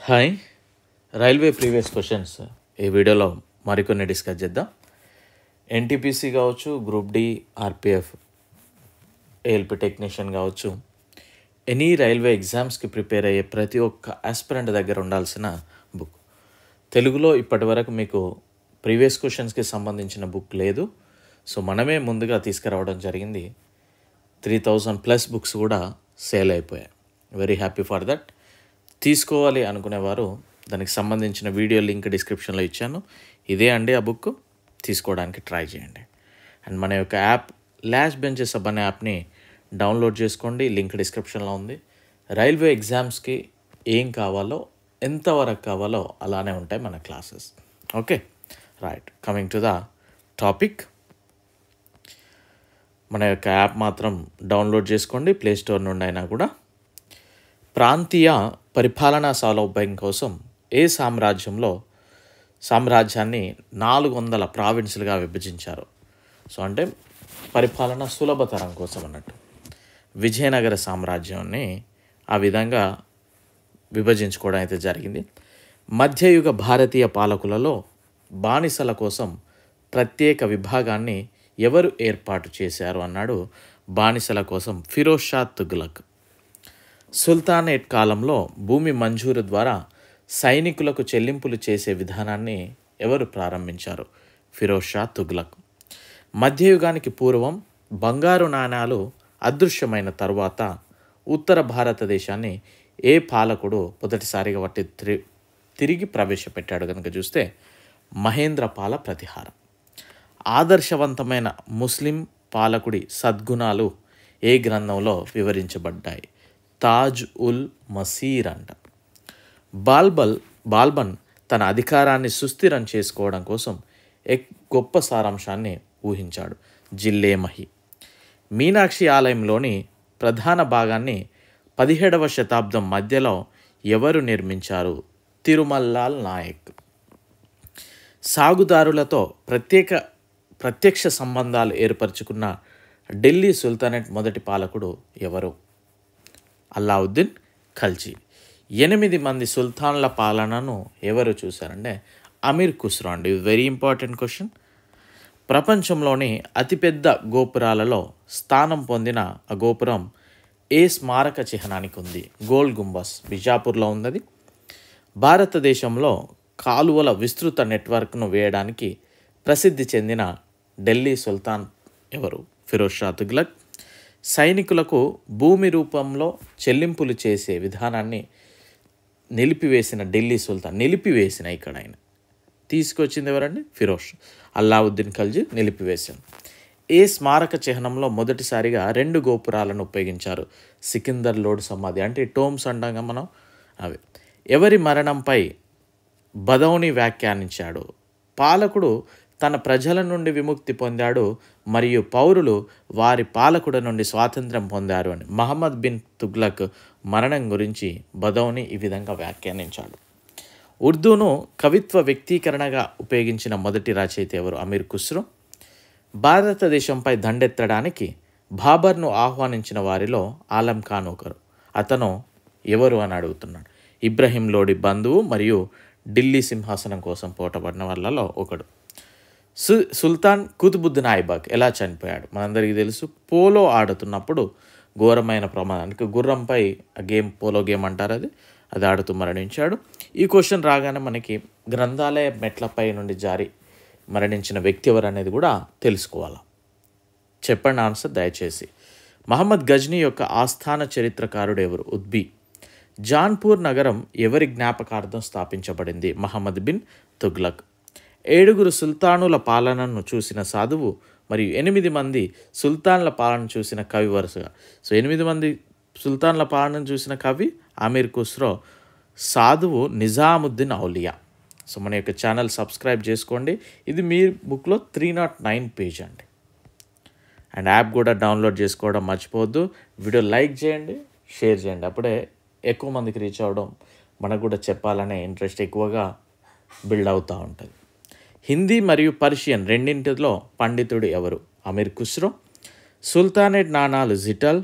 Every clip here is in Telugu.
హాయ్. రైల్వే ప్రీవియస్ క్వశ్చన్స్ ఈ వీడియోలో మరికొన్ని డిస్కస్ చేద్దాం. ఎన్టీపీసీ కావచ్చు, group D, RPF, ALP technician కావచ్చు, ఎనీ రైల్వే ఎగ్జామ్స్కి ప్రిపేర్ అయ్యే ప్రతి ఒక్క ఆస్పిరెంట్ దగ్గర ఉండాల్సిన బుక్. తెలుగులో ఇప్పటి వరకు మీకు ప్రీవియస్ క్వశ్చన్స్కి సంబంధించిన బుక్ లేదు. సో మనమే ముందుగా తీసుకురావడం జరిగింది. 3000+ బుక్స్ కూడా సేల్ అయిపోయాయి. Very happy for that. తీసుకోవాలి అనుకునేవారు దానికి సంబంధించిన వీడియో లింక్ డిస్క్రిప్షన్లో ఇచ్చాను. ఇదే అండి ఆ బుక్, తీసుకోవడానికి ట్రై చేయండి. అండ్ మన యొక్క యాప్ లాస్ట్ బెంచెస్ అనే యాప్ని డౌన్లోడ్ చేసుకోండి, లింక్ డిస్క్రిప్షన్లో ఉంది. రైల్వే ఎగ్జామ్స్కి ఏం కావాలో, ఎంతవరకు కావాలో అలానే ఉంటాయి మన classes. Okay, right. Coming to the topic. మన యొక్క యాప్ మాత్రం డౌన్లోడ్ చేసుకోండి, ప్లేస్టోర్ నుండి అయినా కూడా. ప్రాంతీయ పరిపాలనా సౌలభ్యం కోసం ఏ సామ్రాజ్యాన్ని 400 ప్రావిన్సులుగా విభజించారు. సో అంటే పరిపాలన సులభతరం కోసం అన్నట్టు విజయనగర సామ్రాజ్యాన్ని ఆ విధంగా విభజించుకోవడం అయితే జరిగింది. మధ్యయుగ భారతీయ పాలకులలో బానిసల కోసం ప్రత్యేక విభాగాన్ని ఎవరు ఏర్పాటు చేశారు అన్నాడు. బానిసల కోసం ఫిరోజ్ షా తుగ్లక్. సుల్తానేట్ కాలంలో భూమి మంజూరు ద్వారా సైనికులకు చెల్లింపులు చేసే విధానాన్ని ఎవరు ప్రారంభించారు? ఫిరోజ్ షా తుగ్లక్. మధ్యయుగానికి పూర్వం బంగారు నాణాలు అదృశ్యమైన తరువాత ఉత్తర భారతదేశాన్ని ఏ పాలకుడు మొదటిసారిగా వాటి తిరిగి ప్రవేశపెట్టాడు కనుక చూస్తే మహేంద్రపాల ప్రతిహారం. ఆదర్శవంతమైన ముస్లిం పాలకుడి సద్గుణాలు ఏ గ్రంథంలో వివరించబడ్డాయి? తాజ్ ఉల్ మసీర్ అంట. బాల్బన్ తన అధికారాన్ని సుస్థిరం చేసుకోవడం కోసం గొప్ప సారాంశాన్ని ఊహించాడు. జిల్లేమహి. మీనాక్షి ఆలయంలోని ప్రధాన భాగాన్ని 17వ శతాబ్దం మధ్యలో ఎవరు నిర్మించారు? తిరుమల్లాల్ నాయక్. సాగుదారులతో ప్రత్యక్ష సంబంధాలు ఏర్పరచుకున్న ఢిల్లీ సుల్తానేట్ మొదటి పాలకుడు ఎవరు? అల్లావుద్దీన్ ఖల్జీ. 8 మంది సుల్తాన్ల పాలనను ఎవరు చూశారంటే అమీర్ ఖుస్రో అండి. Very important question. ప్రపంచంలోని అతిపెద్ద గోపురాలలో స్థానం పొందిన ఆ గోపురం ఏ స్మారక చిహ్నానికి ఉంది? గోల్ గుంబస్, బిజాపూర్లో ఉన్నది. భారతదేశంలో కాలువల విస్తృత నెట్వర్క్ను వేయడానికి ప్రసిద్ధి చెందిన ఢిల్లీ సుల్తాన్ ఎవరు? ఫిరోజ్ షా తుగ్లక్. సైనికులకు భూమి రూపంలో చెల్లింపులు చేసే విధానాన్ని నిలిపివేసిన ఢిల్లీ సుల్తాన్. ఇక్కడ ఆయన తీసుకొచ్చింది ఎవరండి? ఫిరోజ్. అల్లావుద్దీన్ ఖల్జీ నిలిపివేశాను. ఏ స్మారక చిహ్నంలో మొదటిసారిగా 2 గోపురాలను ఉపయోగించారు? సికిందర్ లోడ్ సమాధి అంటే టోమ్స్ అంటాం మనం, అవి. ఎవరి మరణంపై బదౌని వ్యాఖ్యానించాడు? పాలకుడు తన ప్రజల నుండి విముక్తి పొందాడు మరియు పౌరులు వారి పాలకుడి నుండి స్వాతంత్రం పొందారు అని. మహమ్మద్ బిన్ తుగ్లక్ మరణం గురించి బదౌని ఈ విధంగా వ్యాఖ్యానించాడు. ఉర్దూను కవిత్వ వ్యక్తీకరణగా ఉపయోగించిన మొదటి రచయిత ఎవరు? అమీర్ ఖుస్రో. భారతదేశంపై దండెత్తడానికి బాబర్ను ఆహ్వానించిన వారిలో ఆలం ఖాన్ ఒకరు. అతను ఎవరు అని అడుగుతున్నాడు. ఇబ్రహీం లోడి బంధువు మరియు ఢిల్లీ సింహాసనం కోసం పోటపడిన వాళ్ళలో ఒకడు. సుల్తాన్ కుతుబుద్దీన్ ఐబక్ ఎలా చనిపోయాడు? మనందరికీ తెలుసు. పోలో ఆడుతున్నప్పుడు ఘోరమైన ప్రమాదానికి, గుర్రంపై గేమ్, పోలో గేమ్ అంటారు, అది ఆడుతూ మరణించాడు. ఈ క్వశ్చన్ రాగానే మనకి గ్రంథాలయ మెట్లపై నుండి జారి మరణించిన వ్యక్తి ఎవరు అనేది కూడా తెలుసుకోవాలి. చెప్పండి ఆన్సర్ దయచేసి. మహమ్మద్ గజ్నీ యొక్క ఆస్థాన చరిత్రకారుడు ఎవరు? ఉద్బీ. జాన్పూర్ నగరం ఎవరి జ్ఞాపకార్థం స్థాపించబడింది? మహమ్మద్ బిన్ తుగ్లక్. 7 సుల్తానుల పాలనను చూసిన సాధువు మరియు 8 మంది సుల్తాన్ల పాలన చూసిన కవి వరుసగా. సో 8 మంది సుల్తాన్ల పాలనను చూసిన కవి అమీర్ ఖుస్రో, సాధువు నిజాముద్దీన్ ఔలియా. సో మన యొక్క ఛానల్ సబ్స్క్రైబ్ చేసుకోండి. ఇది మీ బుక్లో 309 పేజ్ అండి. అండ్ యాప్ కూడా డౌన్లోడ్ చేసుకోవడం మర్చిపోవద్దు. వీడియో లైక్ చేయండి, షేర్ చేయండి. అప్పుడే ఎక్కువ మందికి రీచ్ అవ్వడం, మనకు కూడా చెప్పాలనే ఇంట్రెస్ట్ ఎక్కువగా బిల్డ్ అవుతూ ఉంటుంది. హిందీ మరియు పర్షియన్ రెండింటిలో పండితుడు ఎవరు? అమీర్ ఖుస్రో. సుల్తానేట్ నాణాలు జిటల్,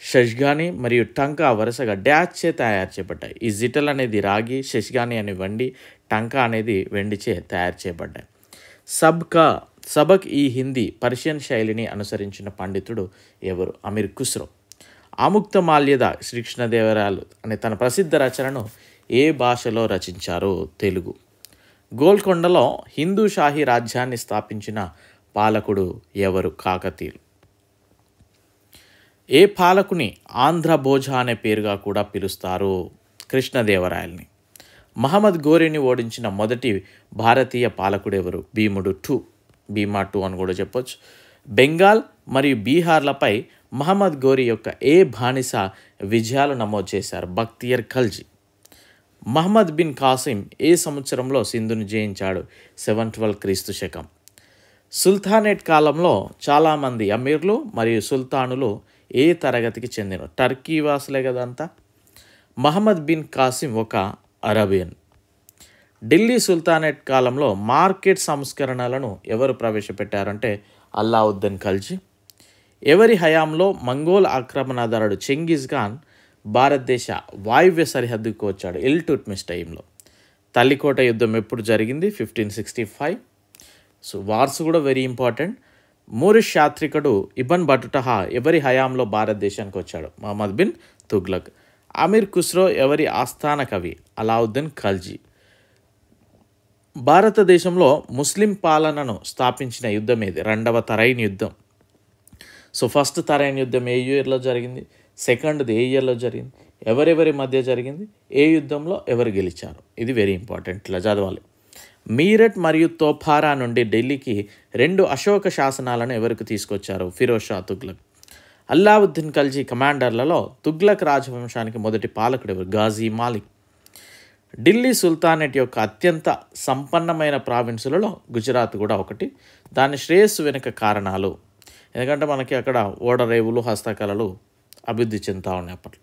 షష్గాని మరియు టంకా వరుసగా డాష్చే తయారు చేయబడ్డాయి. ఈ జిటల్ అనేది రాగి, షష్గాని అనే వెండి, టంకా అనేది వెండిచే తయారు చేయబడ్డాయి. సబక్ ఈ హిందీ పర్షియన్ శైలిని అనుసరించిన పండితుడు ఎవరు? అమీర్ ఖుస్రో. ఆముక్తమాల్యద శ్రీకృష్ణదేవరాయలు అనే తన ప్రసిద్ధ రచనను ఏ భాషలో రచించారు? తెలుగు. గోల్కొండలో హిందూ షాహీ రాజ్యాన్ని స్థాపించిన పాలకుడు ఎవరు? కాకతీయులు. ఏ పాలకుని ఆంధ్ర భోజ అనే పేరుగా కూడా పిలుస్తారు? కృష్ణదేవరాయల్ని. మహమ్మద్ గోరీని ఓడించిన మొదటి భారతీయ పాలకుడు ఎవరు? భీమా 2 అని కూడా చెప్పొచ్చు. బెంగాల్ మరియు బీహార్లపై మహమ్మద్ గోరీ యొక్క ఏ బానిస విజయాలు నమోదు చేశారు? బక్తియర్ ఖల్జీ. మహమ్మద్ బిన్ కాసిం ఏ సంవత్సరంలో సింధును జయించాడు? 712 క్రీస్తు శకం. సుల్తానేట్ కాలంలో చాలామంది అమీర్లు మరియు సుల్తానులు ఏ తరగతికి చెందిన? టర్కీ వాసులే కదంతా. మహమ్మద్ బిన్ కాసిం ఒక అరబియన్. ఢిల్లీ సుల్తానేట్ కాలంలో మార్కెట్ సంస్కరణలను ఎవరు ప్రవేశపెట్టారంటే అల్లావుద్దీన్ ఖల్జీ. ఎవరి హయాంలో మంగోల్ ఆక్రమణదారుడు చెంగిజ్ ఖాన్ భారతదేశ వాయువ్య సరిహద్దుకు వచ్చాడు? ఇల్టుట్మిష్ టైంలో. తల్లికోట యుద్ధం ఎప్పుడు జరిగింది? 1565. సో వార్స్ కూడా వెరీ ఇంపార్టెంట్. మూరిష్ యాత్రికుడు ఇబన్ బటుటహా ఎవరి హయాంలో భారతదేశానికి వచ్చాడు? మహమ్మద్ బిన్ తుగ్లక్. అమీర్ ఖుస్రో ఎవరి ఆస్థాన కవి? అలావుద్దీన్ ఖల్జీ. భారతదేశంలో ముస్లిం పాలనను స్థాపించిన యుద్ధం ఏది? రెండవ తరైన్ యుద్ధం. సో ఫస్ట్ తరైన్ యుద్ధం ఏ ఇయర్లో జరిగింది? సెకండ్ది ఏ ఇయర్లో జరిగింది? ఎవరెవరి మధ్య జరిగింది? ఏ యుద్ధంలో ఎవరు గెలిచారు? ఇది వెరీ ఇంపార్టెంట్, ఇలా చదవాలి. మీరట్ మరియు తోపారా నుండి ఢిల్లీకి 2 అశోక శాసనాలను ఎవరికి తీసుకొచ్చారు? ఫిరోజ్ షా తుగ్లక్. అల్లావుద్దీన్ ఖల్జీ కమాండర్లలో తుగ్లక్ రాజవంశానికి మొదటి పాలకుడు ఎవరు? గాజీ మాలిక్. ఢిల్లీ సుల్తానేట్ యొక్క అత్యంత సంపన్నమైన ప్రావిన్సులలో గుజరాత్ కూడా ఒకటి. దాని శ్రేయస్సు వెనుక కారణాలు, ఎందుకంటే మనకి అక్కడ ఓడరేవులు, హస్తకళలు అభివృద్ధి చెందుతూ ఉన్నాయి అప్పట్లో.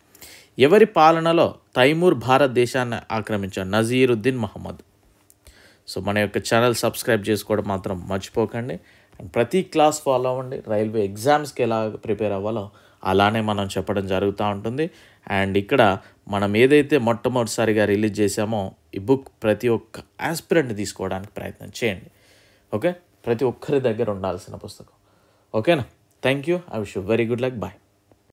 ఎవరి పాలనలో తైమూర్ భారతదేశాన్ని ఆక్రమించాడు? నజీరుద్దీన్ మహమ్మద్. సో మన యొక్క ఛానల్ సబ్స్క్రైబ్ చేసుకోవడం మాత్రం మర్చిపోకండి. అండ్ ప్రతి క్లాస్ ఫాలో అవ్వండి. రైల్వే ఎగ్జామ్స్కి ఎలా ప్రిపేర్ అవ్వాలో అలానే మనం చెప్పడం జరుగుతూ ఉంటుంది. అండ్ ఇక్కడ మనం ఏదైతే మొట్టమొదటిసారిగా రిలీజ్ చేసామో ఈ బుక్ ప్రతి ఒక్క ఆస్పిరెంట్ తీసుకోవడానికి ప్రయత్నం చేయండి. ఓకే, ప్రతి ఒక్కరి దగ్గర ఉండాల్సిన పుస్తకం. ఓకేనా? Thank you. I wish you very good luck. Bye.